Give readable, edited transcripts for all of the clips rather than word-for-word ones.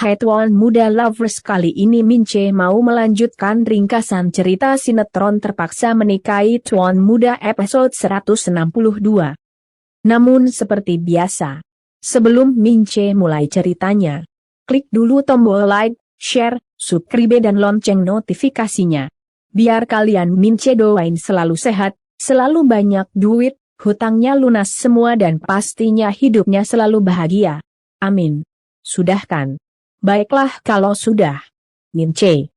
Hai Tuan Muda Lovers, kali ini Mince mau melanjutkan ringkasan cerita sinetron Terpaksa Menikahi Tuan Muda episode 162. Namun seperti biasa, sebelum Mince mulai ceritanya, klik dulu tombol like, share, subscribe dan lonceng notifikasinya. Biar kalian Mince doain selalu sehat, selalu banyak duit, hutangnya lunas semua dan pastinya hidupnya selalu bahagia. Amin. Sudah kan? Baiklah kalau sudah. Mince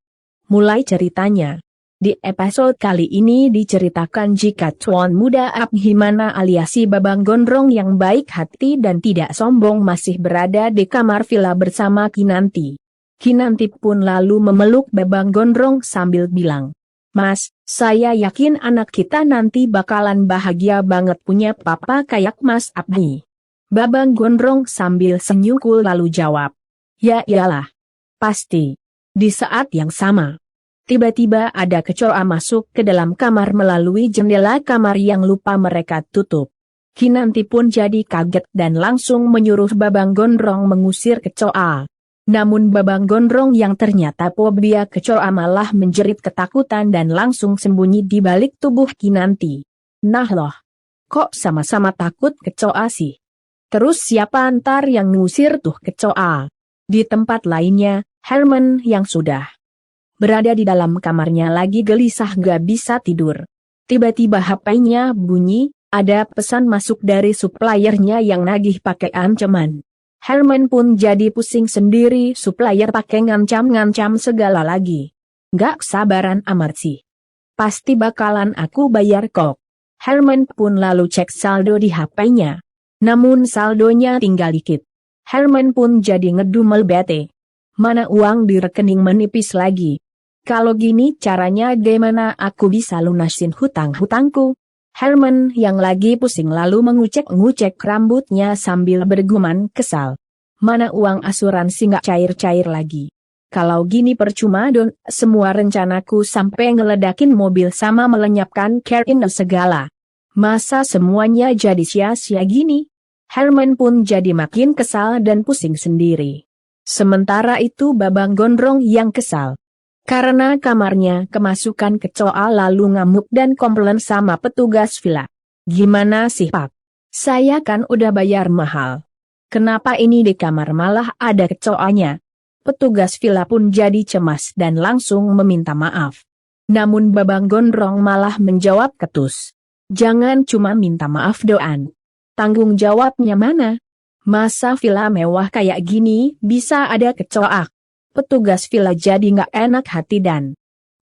mulai ceritanya. Di episode kali ini diceritakan jika Tuan Muda Abhimana alias si Babang Gondrong yang baik hati dan tidak sombong masih berada di kamar villa bersama Kinanti. Kinanti pun lalu memeluk Babang Gondrong sambil bilang, "Mas, saya yakin anak kita nanti bakalan bahagia banget punya papa kayak Mas Abdi." Babang Gondrong sambil senyum lalu jawab, "Ya iyalah. Pasti." Di saat yang sama, tiba-tiba ada kecoa masuk ke dalam kamar melalui jendela kamar yang lupa mereka tutup. Kinanti pun jadi kaget dan langsung menyuruh Babang Gondrong mengusir kecoa. Namun Babang Gondrong yang ternyata fobia kecoa malah menjerit ketakutan dan langsung sembunyi di balik tubuh Kinanti. Nah loh, kok sama-sama takut kecoa sih? Terus siapa antar yang ngusir tuh kecoa? Di tempat lainnya, Herman yang sudah berada di dalam kamarnya lagi gelisah gak bisa tidur. Tiba-tiba HP-nya bunyi, ada pesan masuk dari suppliernya yang nagih pakai ancaman. Herman pun jadi pusing sendiri, supplier pakai ngancam-ngancam segala lagi. Gak sabaran amat sih. Pasti bakalan aku bayar kok. Herman pun lalu cek saldo di HP-nya. Namun saldonya tinggal dikit. Herman pun jadi ngedumel bete. Mana uang di rekening menipis lagi. Kalau gini caranya gimana aku bisa lunasin hutang-hutangku? Herman yang lagi pusing lalu mengucek-ngucek rambutnya sambil bergumam kesal. Mana uang asuransi gak cair-cair lagi. Kalau gini percuma don, semua rencanaku sampai ngeledakin mobil sama melenyapkan Karin segala. Masa semuanya jadi sia-sia gini? Herman pun jadi makin kesal dan pusing sendiri. Sementara itu Babang Gondrong yang kesal. Karena kamarnya kemasukan kecoa lalu ngamuk dan komplain sama petugas villa. "Gimana sih Pak? Saya kan udah bayar mahal. Kenapa ini di kamar malah ada kecoanya?" Petugas villa pun jadi cemas dan langsung meminta maaf. Namun Babang Gondrong malah menjawab ketus. "Jangan cuma minta maaf doan. Tanggung jawabnya mana? Masa villa mewah kayak gini bisa ada kecoa?" Petugas villa jadi nggak enak hati dan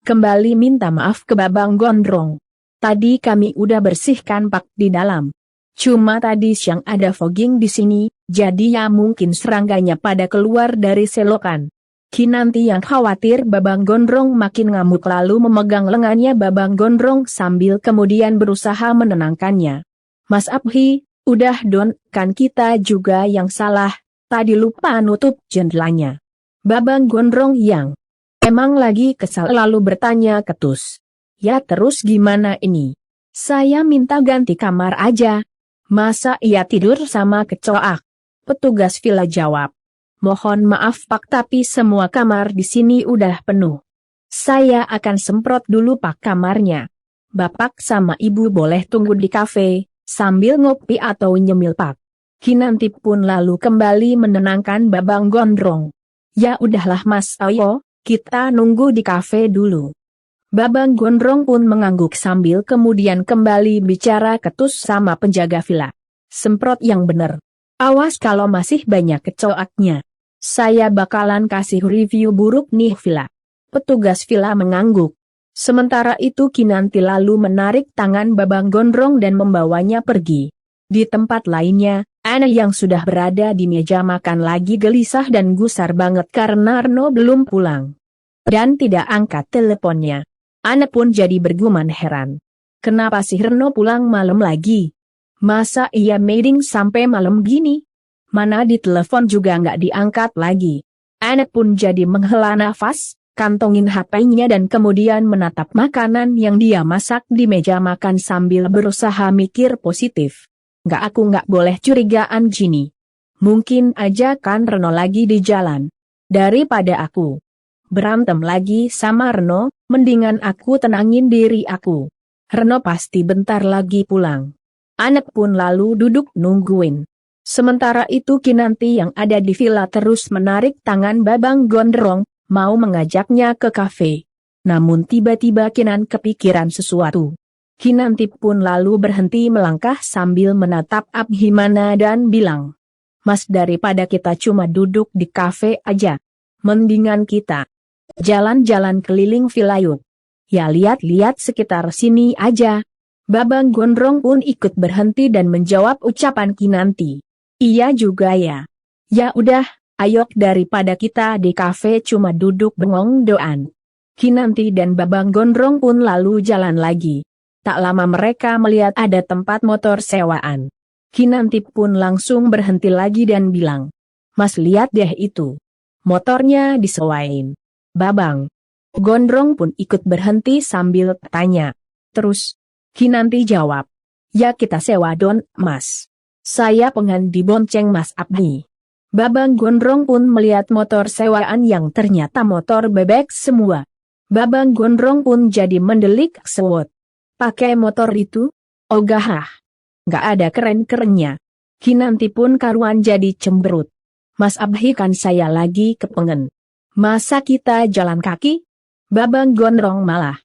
kembali minta maaf ke Babang Gondrong. "Tadi kami udah bersihkan Pak di dalam. Cuma tadi siang ada fogging di sini, jadi ya mungkin serangganya pada keluar dari selokan." Kinanti yang khawatir Babang Gondrong makin ngamuk lalu memegang lengannya Babang Gondrong sambil kemudian berusaha menenangkannya. "Mas Abhi, udah don, kan kita juga yang salah, tadi lupa nutup jendelanya." Babang Gondrong yang emang lagi kesal lalu bertanya ketus. "Ya terus gimana ini? Saya minta ganti kamar aja. Masa ia tidur sama kecoa?" Petugas villa jawab. "Mohon maaf Pak tapi semua kamar di sini udah penuh. Saya akan semprot dulu Pak kamarnya. Bapak sama Ibu boleh tunggu di kafe sambil ngopi atau nyemil Pak." Kinanti pun lalu kembali menenangkan Babang Gondrong. "Ya udahlah Mas, ayo, kita nunggu di kafe dulu." Babang Gondrong pun mengangguk sambil kemudian kembali bicara ketus sama penjaga villa. "Semprot yang bener. Awas kalau masih banyak kecoaknya. Saya bakalan kasih review buruk nih villa." Petugas villa mengangguk. Sementara itu Kinanti lalu menarik tangan Babang Gondrong dan membawanya pergi. Di tempat lainnya, Ana yang sudah berada di meja makan lagi gelisah dan gusar banget karena Reno belum pulang. Dan tidak angkat teleponnya. Ana pun jadi bergumam heran. Kenapa sih Reno pulang malam lagi? Masa ia meeting sampai malam gini? Mana di telepon juga nggak diangkat lagi. Ana pun jadi menghela nafas, kantongin HP-nya dan kemudian menatap makanan yang dia masak di meja makan sambil berusaha mikir positif. Aku nggak boleh curigaan gini. Mungkin aja kan Reno lagi di jalan. Daripada aku berantem lagi sama Reno, mendingan aku tenangin diri aku. Reno pasti bentar lagi pulang. Anak pun lalu duduk nungguin. Sementara itu Kinanti yang ada di villa terus menarik tangan Babang Gondrong, mau mengajaknya ke kafe. Namun tiba-tiba Kinan kepikiran sesuatu. Kinanti pun lalu berhenti melangkah sambil menatap Abhimana dan bilang, "Mas, daripada kita cuma duduk di kafe aja, mendingan kita jalan-jalan keliling villa yuk. Ya lihat-lihat sekitar sini aja." Babang Gondrong pun ikut berhenti dan menjawab ucapan Kinanti. "Iya juga ya. Ya udah, ayo daripada kita di kafe cuma duduk bengong doan." Kinanti dan Babang Gondrong pun lalu jalan lagi. Tak lama mereka melihat ada tempat motor sewaan. Kinanti pun langsung berhenti lagi dan bilang, "Mas, lihat deh itu. Motornya disewain." Babang Gondrong pun ikut berhenti sambil tanya. Terus Kinanti jawab, "Ya kita sewa don, Mas. Saya pengen dibonceng Mas Abdi." Babang Gondrong pun melihat motor sewaan yang ternyata motor bebek semua. Babang Gondrong pun jadi mendelik sewot. "Pakai motor itu? Ogah, nggak ada keren-kerennya." Kinanti pun karuan jadi cemberut. "Mas Abdi, kan saya lagi kepengen. Masa kita jalan kaki?" Babang Gondrong malah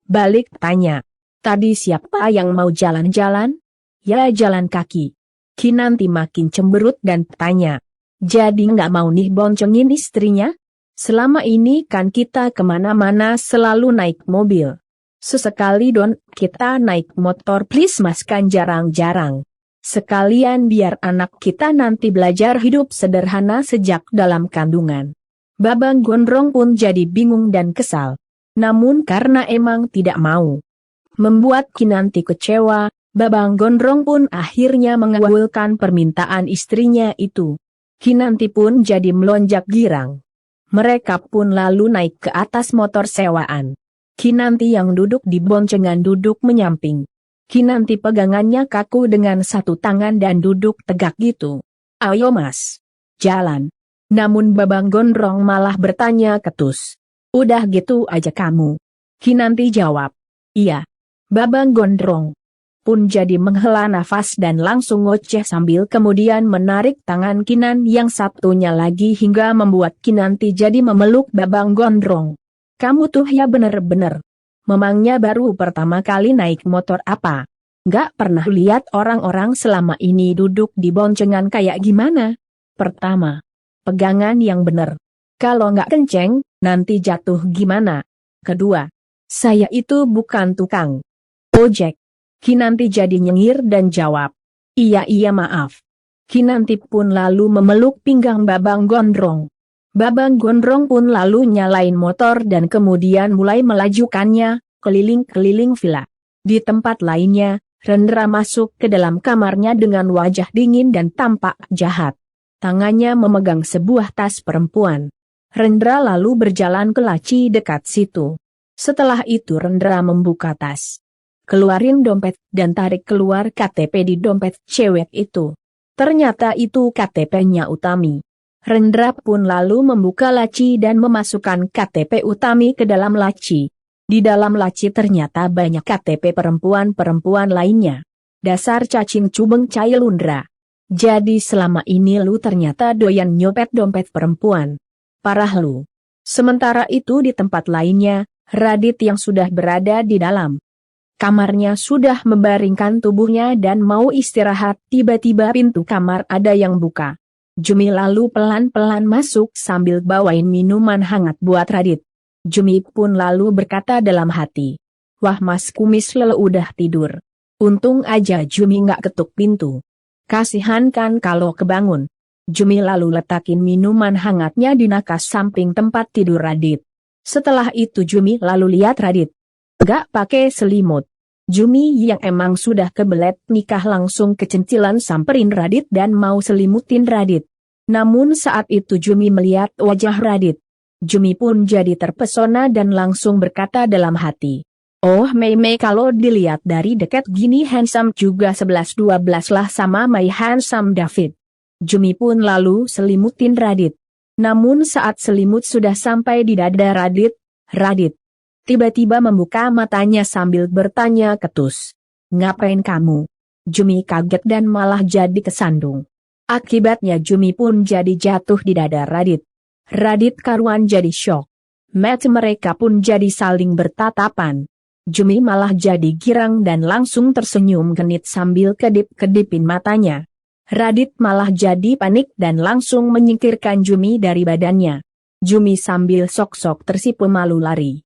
balik tanya, "Tadi siapa yang mau jalan-jalan?" "Ya jalan kaki." Kinanti makin cemberut dan tanya, "Jadi nggak mau nih boncengin istrinya? Selama ini kan kita kemana-mana selalu naik mobil. Sesekali don kita naik motor please Mas, kan jarang-jarang. Sekalian biar anak kita nanti belajar hidup sederhana sejak dalam kandungan." Babang Gondrong pun jadi bingung dan kesal. Namun karena emang tidak mau membuat Kinanti kecewa, Babang Gondrong pun akhirnya mengabulkan permintaan istrinya itu. Kinanti pun jadi melonjak girang. Mereka pun lalu naik ke atas motor sewaan. Kinanti yang duduk di boncengan duduk menyamping. Kinanti pegangannya kaku dengan satu tangan dan duduk tegak gitu. "Ayo Mas, jalan." Namun Babang Gondrong malah bertanya ketus, "Udah gitu aja kamu?" Kinanti jawab, "Iya." Babang Gondrong pun jadi menghela nafas dan langsung ngoceh sambil kemudian menarik tangan Kinan yang satunya lagi hingga membuat Kinanti jadi memeluk Babang Gondrong. "Kamu tuh ya bener-bener. Memangnya baru pertama kali naik motor apa? Nggak pernah lihat orang-orang selama ini duduk di boncengan kayak gimana? Pertama, pegangan yang bener. Kalau nggak kenceng, nanti jatuh gimana? Kedua, saya itu bukan tukang ojek." Kinanti jadi nyengir dan jawab, "Iya maaf." Kinanti pun lalu memeluk pinggang Babang Gondrong. Babang Gondrong pun lalu nyalain motor dan kemudian mulai melajukannya keliling-keliling villa. Di tempat lainnya, Rendra masuk ke dalam kamarnya dengan wajah dingin dan tampak jahat. Tangannya memegang sebuah tas perempuan. Rendra lalu berjalan ke laci dekat situ. Setelah itu Rendra membuka tas, keluarin dompet dan tarik keluar KTP di dompet cewek itu. Ternyata itu KTP-nya Utami. Rendra pun lalu membuka laci dan memasukkan KTP Utami ke dalam laci. Di dalam laci ternyata banyak KTP perempuan-perempuan lainnya. Dasar cacing cubeng Cailundra. Jadi selama ini lu ternyata doyan nyopet dompet perempuan. Parah lu. Sementara itu di tempat lainnya, Radit yang sudah berada di dalam kamarnya sudah membaringkan tubuhnya dan mau istirahat, tiba-tiba pintu kamar ada yang buka. Jumi lalu pelan-pelan masuk sambil bawain minuman hangat buat Radit. Jumi pun lalu berkata dalam hati, "Wah Mas Kumis Lele udah tidur. Untung aja Jumi nggak ketuk pintu. Kasihan kan kalau kebangun." Jumi lalu letakin minuman hangatnya di nakas samping tempat tidur Radit. Setelah itu Jumi lalu lihat Radit nggak pakai selimut. Jumi yang emang sudah kebelet nikah langsung kecentilan samperin Radit dan mau selimutin Radit. Namun saat itu Jumi melihat wajah Radit. Jumi pun jadi terpesona dan langsung berkata dalam hati, "Oh Mei kalau dilihat dari dekat gini handsome juga 11-12 lah sama my handsome David." Jumi pun lalu selimutin Radit. Namun saat selimut sudah sampai di dada Radit tiba-tiba membuka matanya sambil bertanya ketus. "Ngapain kamu?" Jumi kaget dan malah jadi kesandung. Akibatnya Jumi pun jadi jatuh di dada Radit. Radit karuan jadi syok. Mata mereka pun jadi saling bertatapan. Jumi malah jadi girang dan langsung tersenyum genit sambil kedip-kedipin matanya. Radit malah jadi panik dan langsung menyingkirkan Jumi dari badannya. Jumi sambil sok-sok tersipu malu lari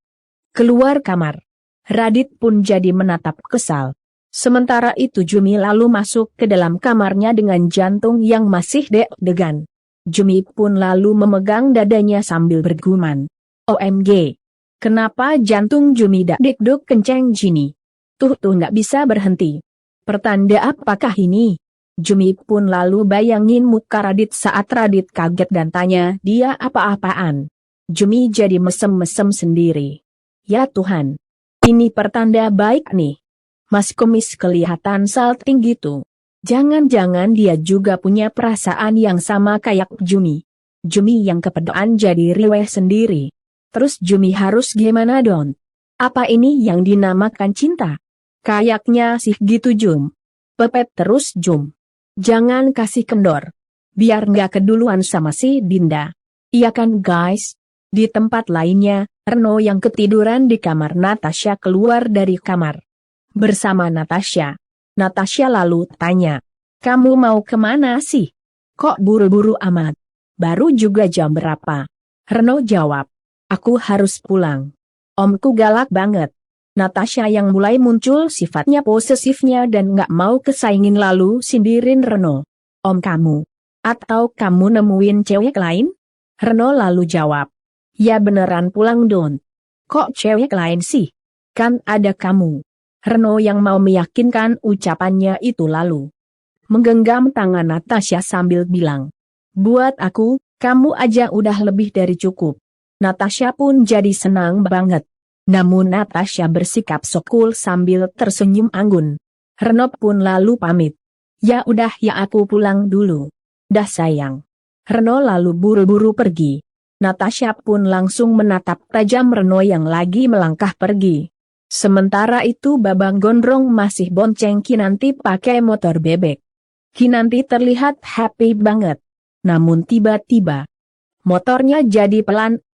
keluar kamar. Radit pun jadi menatap kesal. Sementara itu Jumi lalu masuk ke dalam kamarnya dengan jantung yang masih deg-degan. Jumi pun lalu memegang dadanya sambil bergumam. "OMG! Kenapa jantung Jumi dak-dek kenceng gini? Tuh nggak bisa berhenti. Pertanda apakah ini?" Jumi pun lalu bayangin muka Radit saat Radit kaget dan tanya dia apa-apaan. Jumi jadi mesem-mesem sendiri. "Ya Tuhan! Ini pertanda baik nih. Mas Kumis kelihatan salting gitu. Jangan-jangan dia juga punya perasaan yang sama kayak Jumi." Jumi yang kepedean jadi riweh sendiri. Terus Jumi harus gimana Don? Apa ini yang dinamakan cinta? Kayaknya sih gitu Jum. Pepet terus Jum. Jangan kasih kendor. Biar nggak keduluan sama si Dinda. Iya kan guys? Di tempat lainnya, Reno yang ketiduran di kamar Natasha keluar dari kamar bersama Natasha. Natasha lalu tanya, "Kamu mau kemana sih? Kok buru-buru amat? Baru juga jam berapa?" Reno jawab, "Aku harus pulang. Omku galak banget." Natasha yang mulai muncul sifatnya posesifnya dan nggak mau kesaingin lalu sindirin Reno. "Om kamu? Atau kamu nemuin cewek lain?" Reno lalu jawab, "Ya beneran pulang Don." "Kok cewek lain sih? Kan ada kamu." Reno yang mau meyakinkan ucapannya itu lalu menggenggam tangan Natasha sambil bilang, "Buat aku, kamu aja udah lebih dari cukup." Natasha pun jadi senang banget. Namun Natasha bersikap sokul sambil tersenyum anggun. Reno pun lalu pamit. "Ya udah ya aku pulang dulu. Dah sayang." Reno lalu buru-buru pergi. Natasha pun langsung menatap tajam Reno yang lagi melangkah pergi. Sementara itu Babang Gondrong masih bonceng Kinanti pakai motor bebek. Kinanti terlihat happy banget. Namun tiba-tiba motornya jadi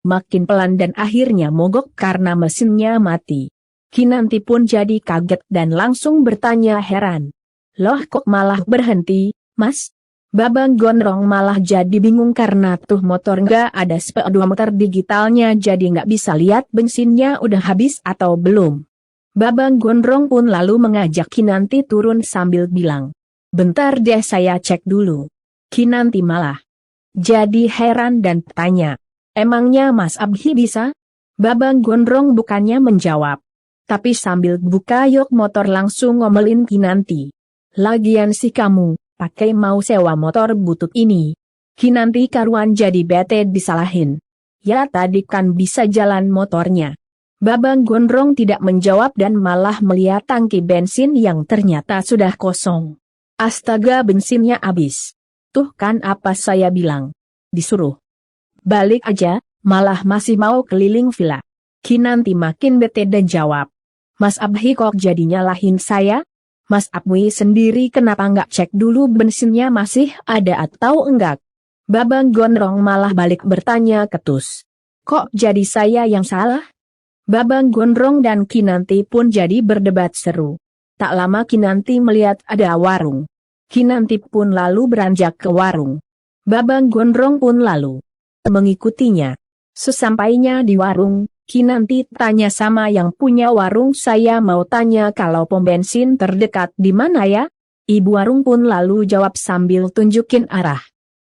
makin pelan dan akhirnya mogok karena mesinnya mati. Kinanti pun jadi kaget dan langsung bertanya heran. "Loh kok malah berhenti, Mas?" Babang Gondrong malah jadi bingung karena tuh motor nggak ada speedometer digitalnya jadi nggak bisa lihat bensinnya udah habis atau belum. Babang Gondrong pun lalu mengajak Kinanti turun sambil bilang, "Bentar deh saya cek dulu." Kinanti malah jadi heran dan tanya, "Emangnya Mas Abhi bisa?" Babang Gondrong bukannya menjawab, tapi sambil buka yok motor langsung ngomelin Kinanti. "Lagian sih kamu, pakai mau sewa motor butut ini." Kinanti karuan jadi bete disalahin. "Ya tadi kan bisa jalan motornya." Babang Gondrong tidak menjawab dan malah melihat tangki bensin yang ternyata sudah kosong. "Astaga bensinnya habis. Tuh kan apa saya bilang. Disuruh balik aja, malah masih mau keliling villa." Kinanti makin bete dan jawab, "Mas Abhi kok jadi nyalahin saya? Mas Abhi sendiri kenapa nggak cek dulu bensinnya masih ada atau enggak?" Babang Gondrong malah balik bertanya ketus, "Kok jadi saya yang salah?" Babang Gondrong dan Kinanti pun jadi berdebat seru. Tak lama Kinanti melihat ada warung. Kinanti pun lalu beranjak ke warung. Babang Gondrong pun lalu mengikutinya. Sesampainya di warung, Kinanti tanya sama yang punya warung, "Saya mau tanya kalau pom bensin terdekat di mana ya?" Ibu warung pun lalu jawab sambil tunjukin arah.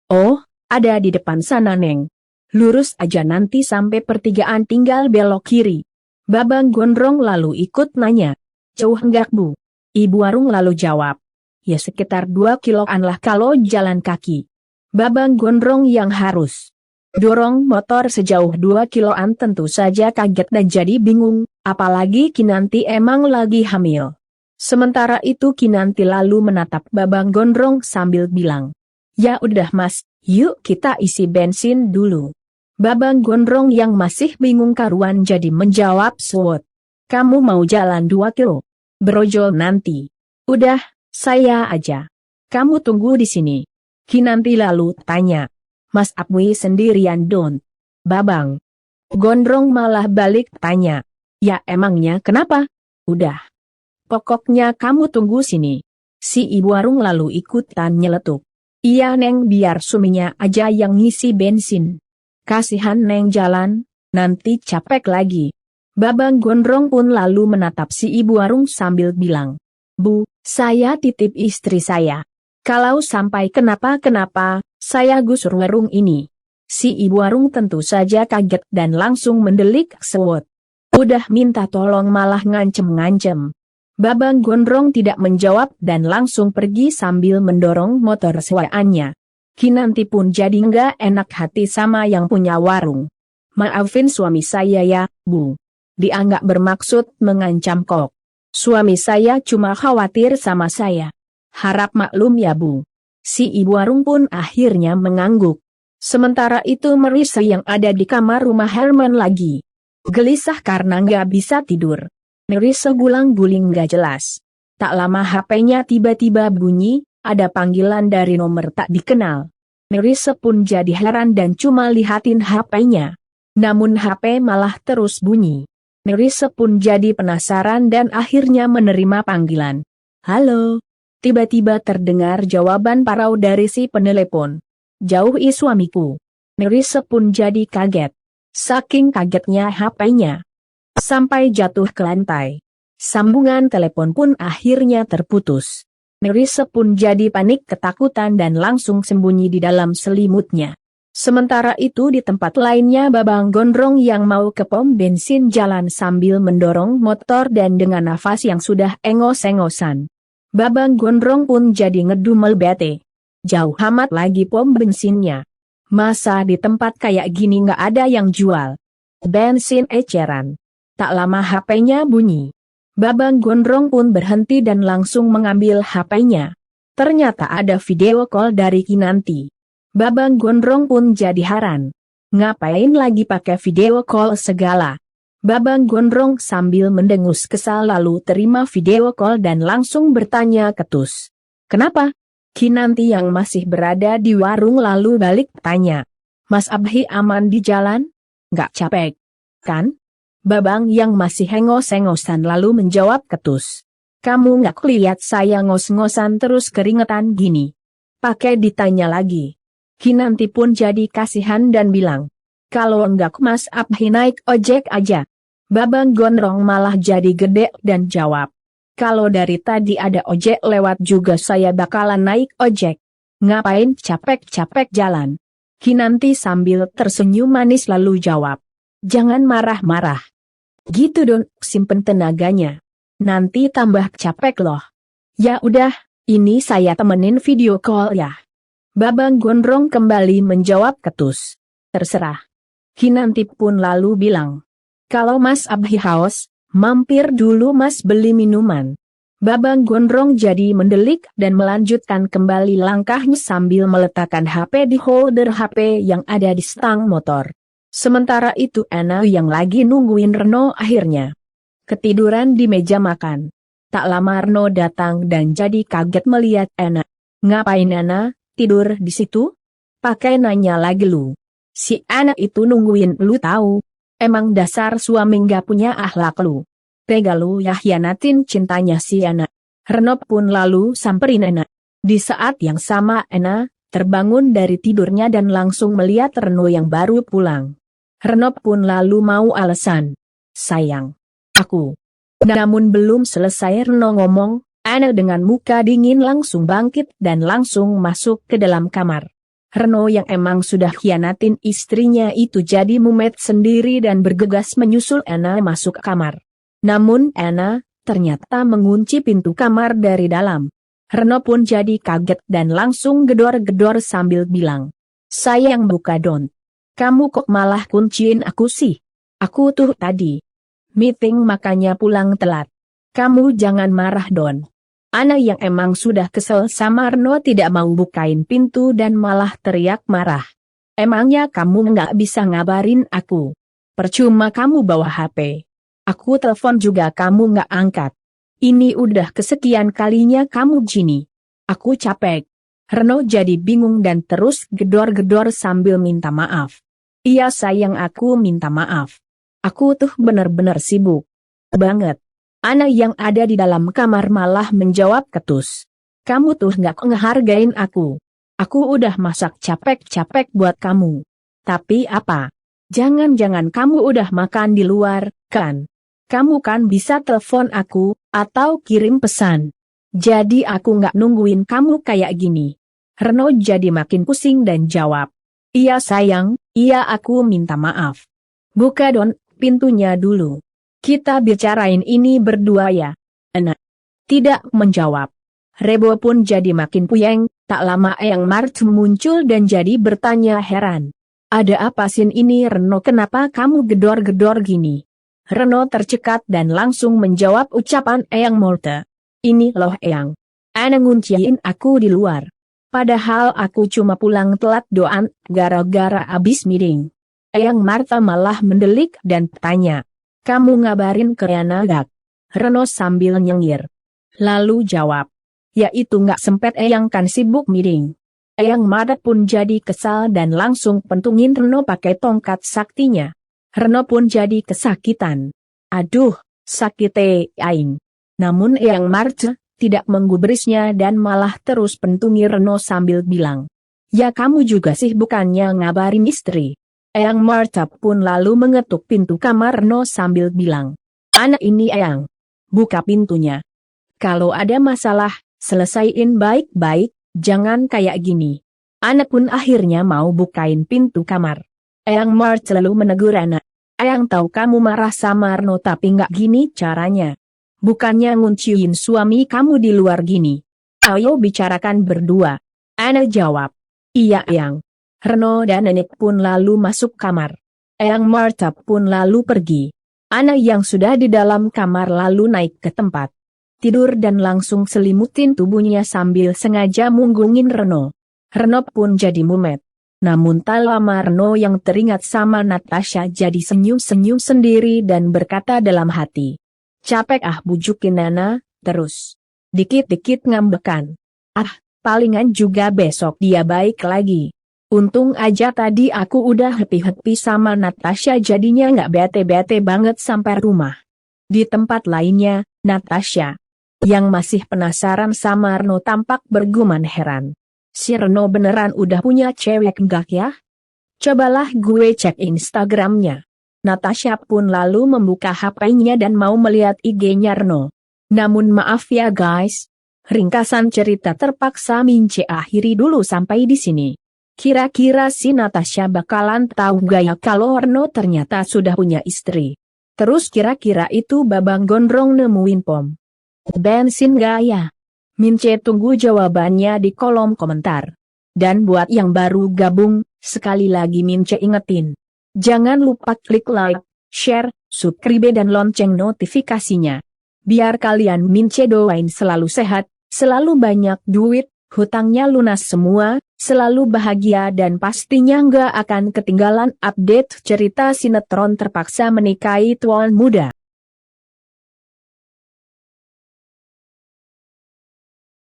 "Oh, ada di depan sana Neng. Lurus aja nanti sampai pertigaan tinggal belok kiri." Babang Gondrong lalu ikut nanya, "Jauh enggak Bu?" Ibu warung lalu jawab, "Ya sekitar 2 kiloan lah kalau jalan kaki." Babang Gondrong yang harus dorong motor sejauh 2 kiloan tentu saja kaget dan jadi bingung, apalagi Kinanti emang lagi hamil. Sementara itu Kinanti lalu menatap Babang Gondrong sambil bilang, Ya udah Mas, yuk kita isi bensin dulu. Babang Gondrong yang masih bingung karuan jadi menjawab sewot. Kamu mau jalan 2 kilo? Brojol nanti. Udah, saya aja. Kamu tunggu di sini. Kinanti lalu tanya. Mas Abwi sendirian don? Babang Gondrong malah balik tanya. Ya emangnya kenapa? Udah. Pokoknya kamu tunggu sini. Si ibu warung lalu ikutan nyeletuk. Iya Neng, biar suminya aja yang ngisi bensin. Kasihan Neng jalan, nanti capek lagi. Babang Gondrong pun lalu menatap si ibu warung sambil bilang. Bu, saya titip istri saya. Kalau sampai kenapa-kenapa, saya gusur warung ini. Si ibu warung tentu saja kaget dan langsung mendelik sewot. Udah minta tolong malah ngancem-ngancem. Babang Gondrong tidak menjawab dan langsung pergi sambil mendorong motor sewaannya. Kinanti pun jadi nggak enak hati sama yang punya warung. Maafin suami saya ya, Bu. Dia nggak bermaksud mengancam kok. Suami saya cuma khawatir sama saya. Harap maklum ya Bu. Si ibu warung pun akhirnya mengangguk. Sementara itu Marisa yang ada di kamar rumah Herman lagi gelisah karena nggak bisa tidur. Marisa gulang-guling nggak jelas. Tak lama HP-nya tiba-tiba bunyi, ada panggilan dari nomor tak dikenal. Marisa pun jadi heran dan cuma lihatin HP-nya. Namun HP malah terus bunyi. Marisa pun jadi penasaran dan akhirnya menerima panggilan. Halo. Tiba-tiba terdengar jawaban parau dari si penelepon. Jauhi suamiku. Marisa pun jadi kaget. Saking kagetnya HP-nya sampai jatuh ke lantai. Sambungan telepon pun akhirnya terputus. Marisa pun jadi panik ketakutan dan langsung sembunyi di dalam selimutnya. Sementara itu di tempat lainnya Babang Gondrong yang mau ke pom bensin jalan sambil mendorong motor dan dengan nafas yang sudah engos-engosan. Babang Gondrong pun jadi ngedumel bete. Jauh amat lagi pom bensinnya. Masa di tempat kayak gini nggak ada yang jual bensin eceran. Tak lama HP-nya bunyi. Babang Gondrong pun berhenti dan langsung mengambil HP-nya. Ternyata ada video call dari Kinanti. Babang Gondrong pun jadi heran. Ngapain lagi pakai video call segala? Babang Gondrong sambil mendengus kesal lalu terima video call dan langsung bertanya ketus. Kenapa? Kinanti yang masih berada di warung lalu balik tanya. Mas Abhi aman di jalan? Nggak capek, kan? Babang yang masih hengos-hengosan lalu menjawab ketus. Kamu nggak lihat saya ngos-ngosan terus keringetan gini? Pakai ditanya lagi. Kinanti pun jadi kasihan dan bilang. Kalau enggak Mas Abhi naik ojek aja. Babang Gondrong malah jadi gede dan jawab. Kalau dari tadi ada ojek lewat juga saya bakalan naik ojek. Ngapain capek-capek jalan? Kinanti sambil tersenyum manis lalu jawab. Jangan marah-marah. Gitu dong, simpen tenaganya. Nanti tambah capek loh. Ya udah, ini saya temenin video call ya. Babang Gondrong kembali menjawab ketus. Terserah. Kinanti pun lalu bilang. Kalau Mas Abhi haus, mampir dulu Mas beli minuman. Babang Gondrong jadi mendelik dan melanjutkan kembali langkahnya sambil meletakkan HP di holder HP yang ada di stang motor. Sementara itu Ana yang lagi nungguin Reno akhirnya ketiduran di meja makan. Tak lama Reno datang dan jadi kaget melihat Ana. Ngapain Ana, tidur di situ? Pakai nanya lagi lu. Si anak itu nungguin lu tahu. Emang dasar suami nggak punya akhlak lu. Tega lu ya hianatin cintanya si anak. Reno pun lalu samperin Ana. Di saat yang sama Ana terbangun dari tidurnya dan langsung melihat Reno yang baru pulang. Reno pun lalu mau alasan. Sayang, aku. Namun belum selesai Reno ngomong, Ana dengan muka dingin langsung bangkit dan langsung masuk ke dalam kamar. Reno yang emang sudah khianatin istrinya itu jadi mumet sendiri dan bergegas menyusul Ana masuk kamar. Namun Ana ternyata mengunci pintu kamar dari dalam. Reno pun jadi kaget dan langsung gedor-gedor sambil bilang. Sayang buka Don. Kamu kok malah kunciin aku sih? Aku tuh tadi meeting makanya pulang telat. Kamu jangan marah Don. Ana yang emang sudah kesel sama Reno tidak mau bukain pintu dan malah teriak marah. Emangnya kamu nggak bisa ngabarin aku? Percuma kamu bawa HP. Aku telepon juga kamu nggak angkat. Ini udah kesekian kalinya kamu gini. Aku capek. Reno jadi bingung dan terus gedor-gedor sambil minta maaf. Iya sayang aku minta maaf. Aku tuh bener-bener sibuk banget. Ana yang ada di dalam kamar malah menjawab ketus. Kamu tuh nggak ngehargain aku. Aku udah masak capek-capek buat kamu. Tapi apa? Jangan-jangan kamu udah makan di luar, kan? Kamu kan bisa telepon aku, atau kirim pesan. Jadi aku nggak nungguin kamu kayak gini. Reno jadi makin pusing dan jawab. Iya sayang, iya aku minta maaf. Buka don pintunya dulu. Kita bicarain ini berdua ya. Enak. Tidak menjawab. Rebo pun jadi makin puyeng, tak lama Eyang Mart muncul dan jadi bertanya heran. Ada apa sin ini Reno, kenapa kamu gedor-gedor gini? Reno tercekat dan langsung menjawab ucapan Eyang Marte. Ini loh Eyang. Ana ngunciin aku di luar. Padahal aku cuma pulang telat doan, gara-gara abis meeting. Eyang Marta malah mendelik dan tanya. Kamu ngabarin ke Ana gak? Reno sambil nyengir. Lalu jawab. Ya itu nggak sempet Eyang kan sibuk meeting. Eyang Marta pun jadi kesal dan langsung pentungin Reno pakai tongkat saktinya. Reno pun jadi kesakitan. Aduh, sakite aing. Namun Eyang Marta tidak menggubrisnya dan malah terus pentungi Reno sambil bilang. Ya kamu juga sih bukannya ngabarin istri. Eyang Marta pun lalu mengetuk pintu kamar Reno sambil bilang. Anak ini Eyang. Buka pintunya. Kalau ada masalah, selesaiin baik-baik, jangan kayak gini. Anak pun akhirnya mau bukain pintu kamar. Eyang Marta lalu menegur anak. Eyang tahu kamu marah sama Reno tapi nggak gini caranya. Bukannya ngunciin suami kamu di luar gini. Ayo bicarakan berdua. Anak jawab. Iya Eyang. Reno dan Nenek pun lalu masuk kamar. Eyang Marta pun lalu pergi. Anak yang sudah di dalam kamar lalu naik ke tempat tidur dan langsung selimutin tubuhnya sambil sengaja munggungin Reno. Reno pun jadi mumet. Namun tak lama Reno yang teringat sama Natasha jadi senyum-senyum sendiri dan berkata dalam hati. Capek bujukin Nana, terus. Dikit-dikit ngambekan. Palingan juga besok dia baik lagi. Untung aja tadi aku udah happy-happy sama Natasha jadinya nggak bete-bete banget sampai rumah. Di tempat lainnya, Natasha, yang masih penasaran sama Reno tampak bergumam heran. Si Reno beneran udah punya cewek enggak ya? Cobalah gue cek Instagramnya. Natasha pun lalu membuka HP-nya dan mau melihat IG-nya Reno. Namun maaf ya guys, ringkasan cerita terpaksa Mince akhiri dulu sampai di sini. Kira-kira si Natasha bakalan tahu gak ya kalau Reno ternyata sudah punya istri? Terus kira-kira itu Babang Gondrong nemuin pom bensin gak ya? Mince tunggu jawabannya di kolom komentar. Dan buat yang baru gabung, sekali lagi Mince ingetin. Jangan lupa klik like, share, subscribe dan lonceng notifikasinya. Biar kalian Mince doain selalu sehat, selalu banyak duit, hutangnya lunas semua, selalu bahagia dan pastinya nggak akan ketinggalan update cerita sinetron terpaksa menikahi tuan muda.